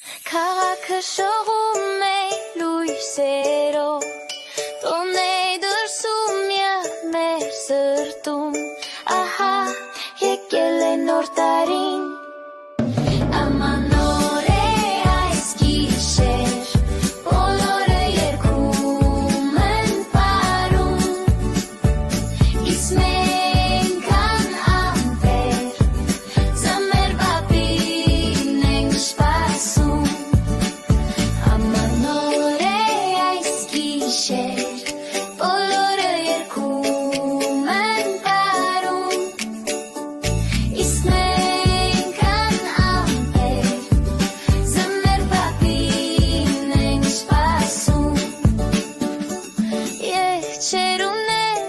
Քաղաքը շողում է լույսերով, տոներ դրսում մեր սրտում, ահա եկել է նոր տարին, ամանոր է այս գիշեր, բոլորը երգում են պարում, իսկ մենք անամպեր, ձմեր բաբին ենք սպասում, ամանոր է այս գիշեր, բոլորը երգում են պարում, իսկ մենք անամպեր, ձմեր բաբին ենք սպասում, երջերուներ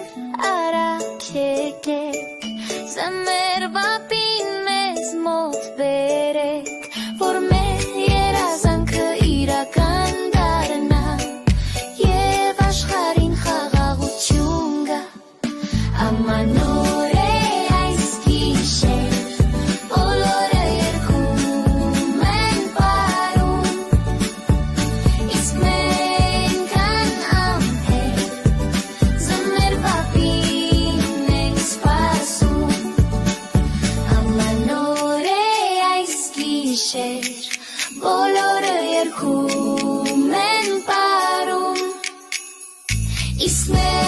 արագ եկեք, ձմեր բաբին մեզ մոտ բերեք, որ մեր երազանքը իրական դառնա, և աշխարհին խաղաղություն գա, ամանոր է այս գիշեր, բոլորը երգում են պարում, իսկ մենք անամպեր, ձմեր բաբին ենք սպասում, ամանոր է այս գիշեր, բոլորը երգում են պարում, իսկ մենք